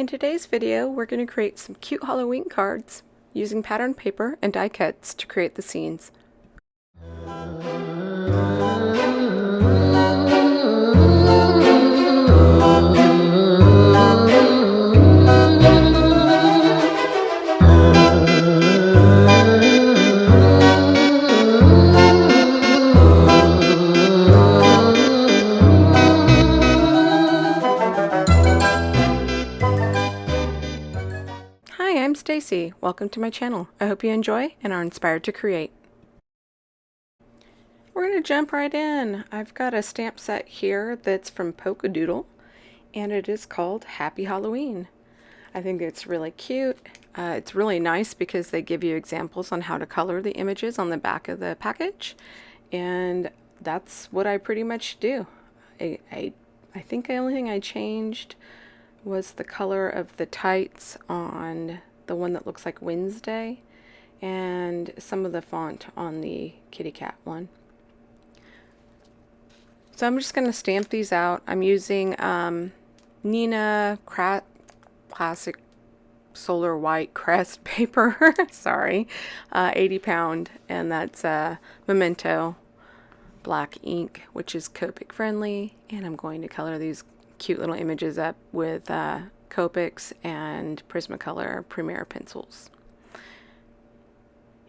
In today's video, we're going to create some cute Halloween cards using patterned paper and die cuts to create the scenes. Hi, I'm Stacy. Welcome to my channel. I hope you enjoy and are inspired to create. We're going to jump right in. I've got a stamp set here that's from Polka Doodle, and it is called Happy Halloween. I think it's really cute. It's really nice because they give you examples on how to color the images on the back of the package, and that's what I pretty much do. I think the only thing I changed was the color of the tights on the one that looks like Wednesday and some of the font on the kitty cat one. So I'm just going to stamp these out. I'm using Nina Classic Solar White Crest paper, sorry, 80 pound, and that's Memento black ink, which is Copic friendly, and I'm going to color these cute little images up with Copics and Prismacolor Premier pencils.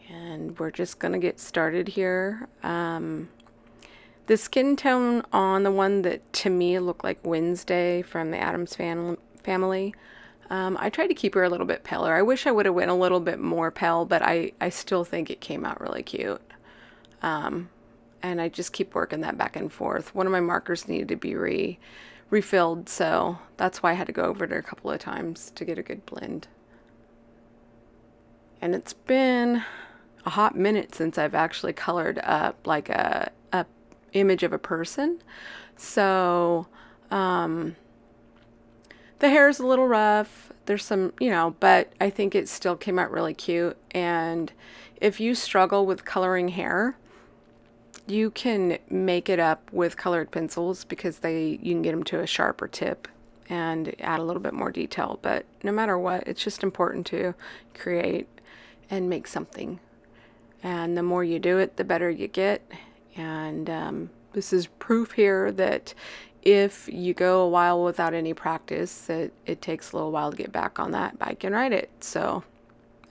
And we're just gonna get started here. The skin tone on the one that to me looked like Wednesday from the Addams family, I tried to keep her a little bit paler. I wish I would have went a little bit more pale, but I still think it came out really cute. And I just keep working that back and forth. One of my markers needed to be refilled, so that's why I had to go over it a couple of times to get a good blend. And it's been a hot minute since I've actually colored up like a image of a person, so the hair is a little rough. There's some, but I think it still came out really cute. And if you struggle with coloring hair, you can make it up with colored pencils because you can get them to a sharper tip and add a little bit more detail. But no matter what, it's just important to create and make something. And the more you do it, the better you get. And this is proof here that if you go a while without any practice, it takes a little while to get back on that bike and ride it. So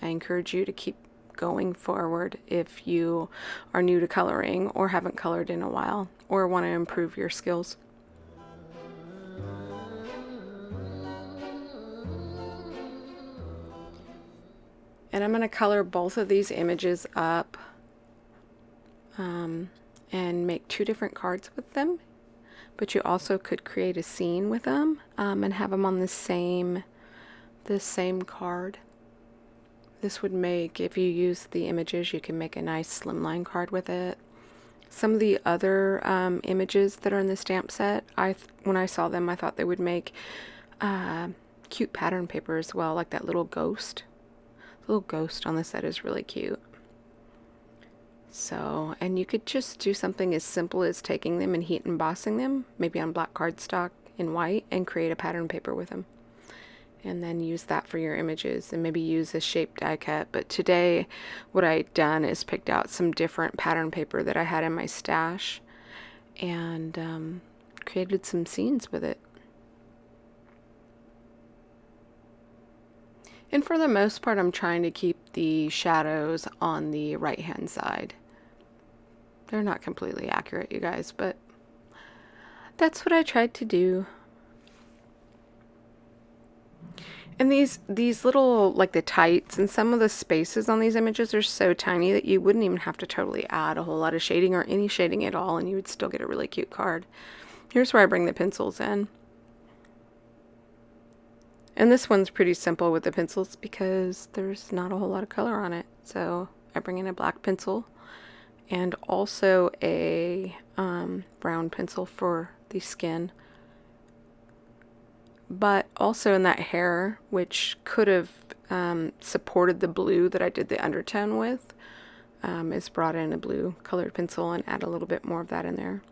I encourage you to keep going forward if you are new to coloring or haven't colored in a while or want to improve your skills. And I'm going to color both of these images up and make two different cards with them, but you also could create a scene with them and have them on the same card. This would make, if you use the images, you can make a nice slimline card with it. Some of the other images that are in the stamp set, when I saw them, I thought they would make cute pattern paper as well, like that little ghost. The little ghost on the set is really cute. So, and you could just do something as simple as taking them and heat embossing them, maybe on black cardstock in white, and create a pattern paper with them. And then use that for your images and maybe use a shaped die cut. But today what I've done is picked out some different pattern paper that I had in my stash and created some scenes with it. And for the most part, I'm trying to keep the shadows on the right hand side. They're not completely accurate, you guys, but that's what I tried to do. And these little, like the tights and some of the spaces on these images are so tiny that you wouldn't even have to totally add a whole lot of shading or any shading at all, and you would still get a really cute card. Here's where I bring the pencils in. And this one's pretty simple with the pencils because there's not a whole lot of color on it. So I bring in a black pencil and also a brown pencil for the skin. But also in that hair, which could have supported the blue that I did the undertone with, is brought in a blue colored pencil and add a little bit more of that in there.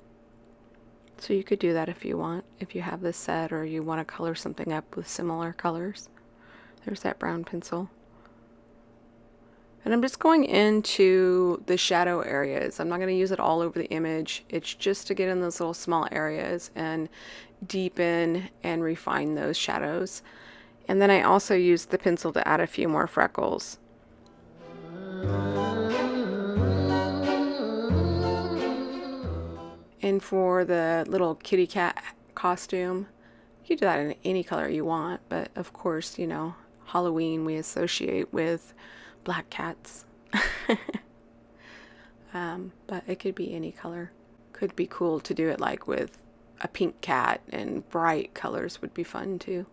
So you could do that if you want, if you have this set or you want to color something up with similar colors. There's that brown pencil. And I'm just going into the shadow areas. I'm not going to use it all over the image. It's just to get in those little small areas and deepen and refine those shadows. And then I also used the pencil to add a few more freckles. And for the little kitty cat costume, you can do that in any color you want, but of course, you know, Halloween we associate with black cats. But it could be any color. Could be cool to do it like with a pink cat, and bright colors would be fun too.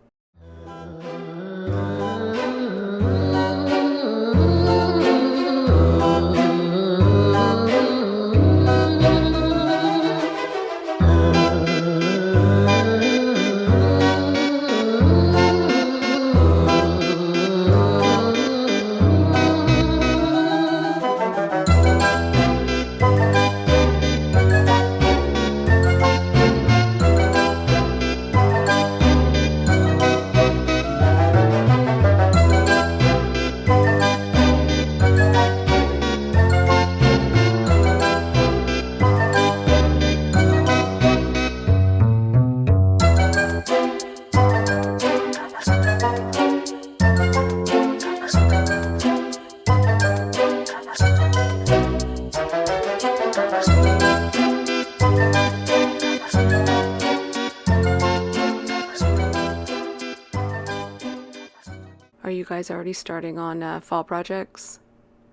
Are you guys already starting on fall projects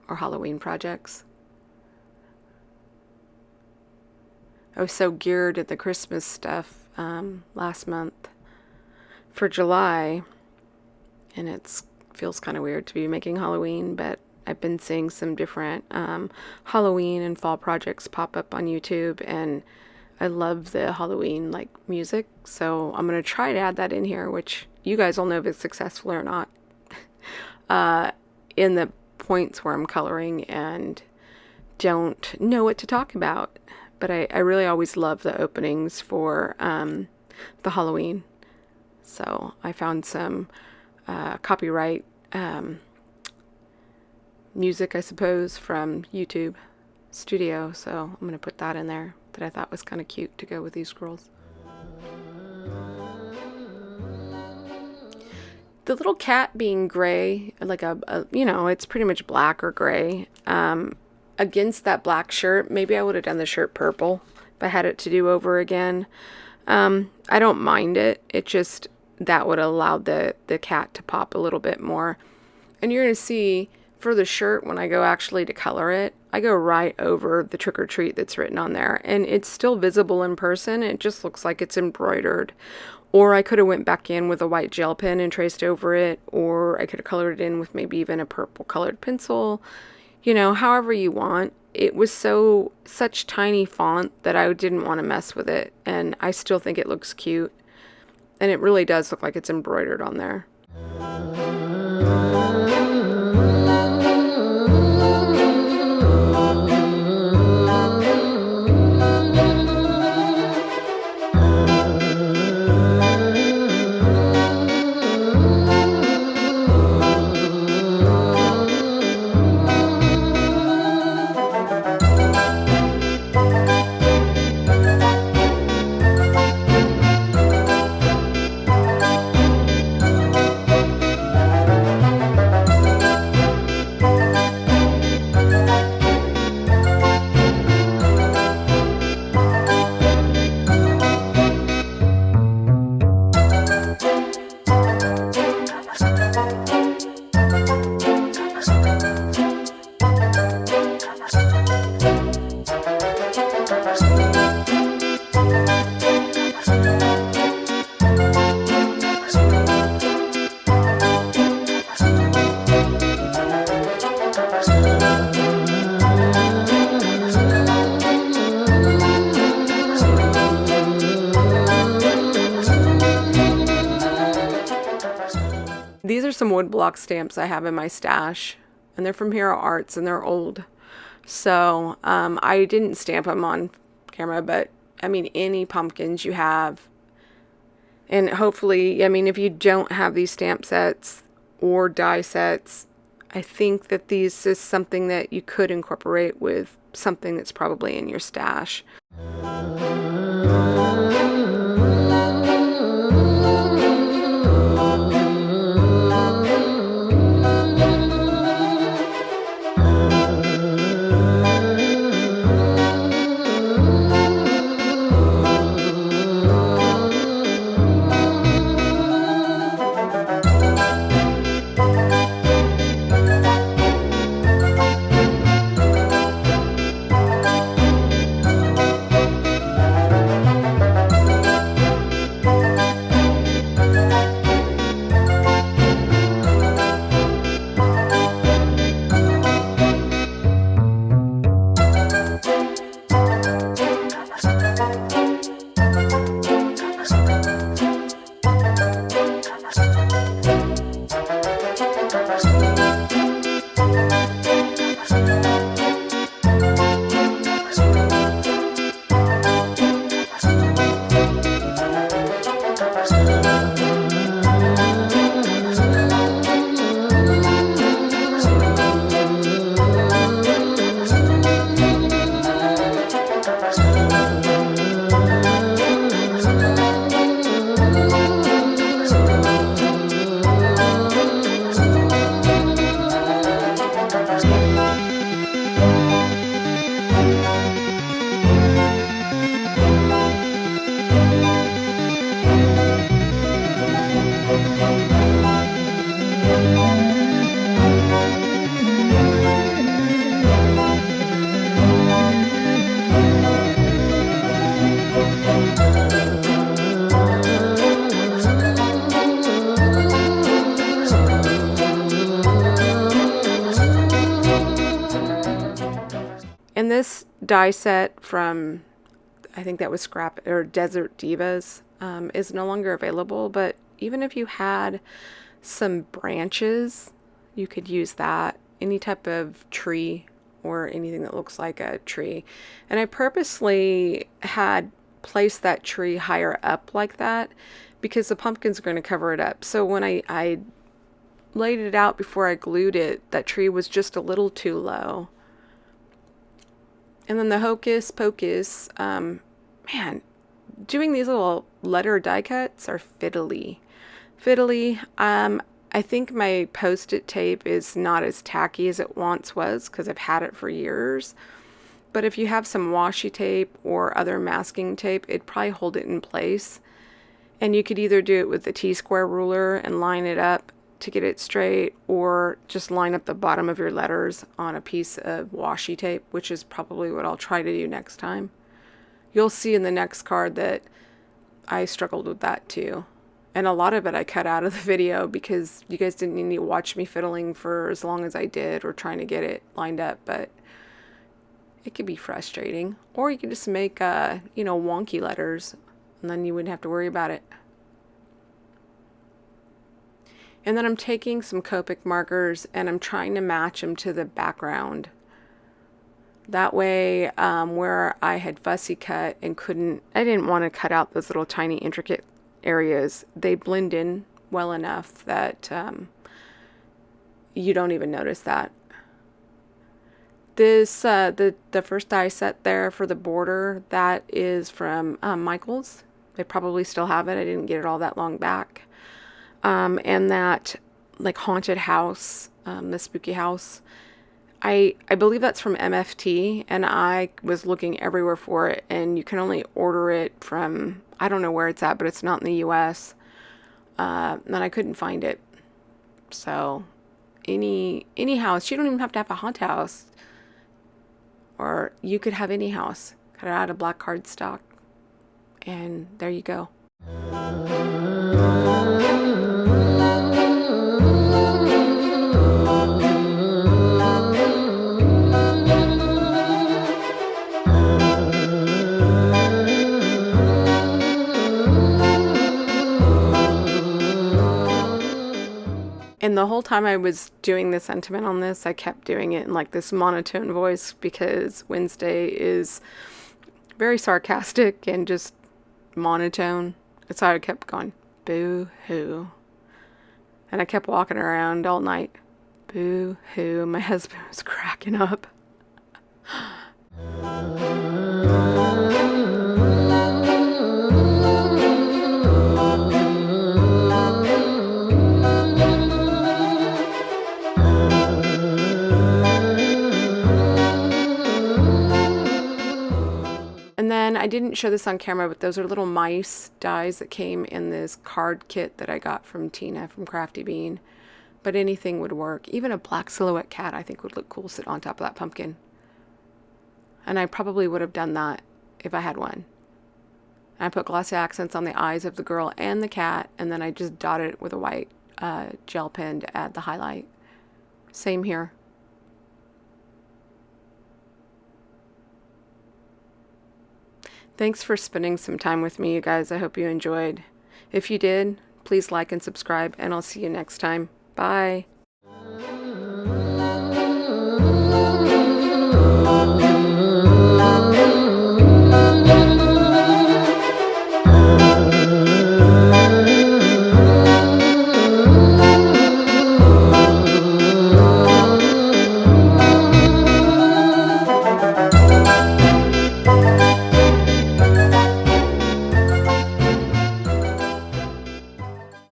or Halloween projects? I was so geared at the Christmas stuff last month for July, and it feels kind of weird to be making Halloween, but I've been seeing some different Halloween and fall projects pop up on YouTube, and I love the Halloween like music, so I'm going to try to add that in here, which you guys will know if it's successful or not. In the points where I'm coloring and don't know what to talk about. But I really always love the openings for the Halloween. So I found some copyright music, I suppose, from YouTube Studio. So I'm going to put that in there that I thought was kind of cute to go with these girls. The little cat being gray, like you know, it's pretty much black or gray. Against that black shirt, maybe I would have done the shirt purple if I had it to do over again. I don't mind it. It just, that would have allowed the cat to pop a little bit more. And you're going to see for the shirt, when I go actually to color it, I go right over the trick or treat that's written on there. And it's still visible in person. It just looks like it's embroidered. Or I could have went back in with a white gel pen and traced over it, or I could have colored it in with maybe even a purple colored pencil, you know, however you want. It was such tiny font that I didn't want to mess with it, and I still think it looks cute, and it really does look like it's embroidered on there. These are some wood block stamps I have in my stash, and they're from Hero Arts, and they're old. So I didn't stamp them on camera, but I mean, any pumpkins you have. And hopefully, I mean, if you don't have these stamp sets or die sets, I think that these is something that you could incorporate with something that's probably in your stash. And this die set from, I think that was Scrap or Desert Divas, is no longer available. But even if you had some branches, you could use that. Any type of tree or anything that looks like a tree. And I purposely had placed that tree higher up like that because the pumpkin's going to cover it up. So when I laid it out before I glued it, that tree was just a little too low. And then the Hocus Pocus, man, doing these little letter die cuts are fiddly. I think my Post-it tape is not as tacky as it once was because I've had it for years. But if you have some washi tape or other masking tape, it'd probably hold it in place. And you could either do it with the T-square ruler and line it up to get it straight, or just line up the bottom of your letters on a piece of washi tape, which is probably what I'll try to do next time. You'll see in the next card that I struggled with that too. And a lot of it I cut out of the video because you guys didn't need to watch me fiddling for as long as I did or trying to get it lined up, but it could be frustrating. Or you could just make, wonky letters, and then you wouldn't have to worry about it. And then I'm taking some Copic markers and I'm trying to match them to the background. That way, where I had fussy cut and I didn't want to cut out those little tiny intricate areas. They blend in well enough that you don't even notice that. This, the first die set there for the border, that is from Michael's. They probably still have it. I didn't get it all that long back. And that like haunted house, the spooky house, I believe that's from MFT, and I was looking everywhere for it, and you can only order it from, I don't know where it's at, but it's not in the US. And I couldn't find it. So any house, you don't even have to have a haunted house, or you could have any house, cut it out of black cardstock, and there you go. And the whole time I was doing the sentiment on this, I kept doing it in like this monotone voice because Wednesday is Very sarcastic and just monotone. That's how I kept going, boo hoo. And I kept walking around all night. Boo hoo. My husband was cracking up. And then I didn't show this on camera, but those are little mice dies that came in this card kit that I got from Tina from Crafty Bean. But anything would work. Even a black silhouette cat I think would look cool sit on top of that pumpkin. And I probably would have done that if I had one. I put glossy accents on the eyes of the girl and the cat, and then I just dotted it with a white gel pen to add the highlight. Same here. Thanks for spending some time with me, you guys. I hope you enjoyed. If you did, please like and subscribe, and I'll see you next time. Bye.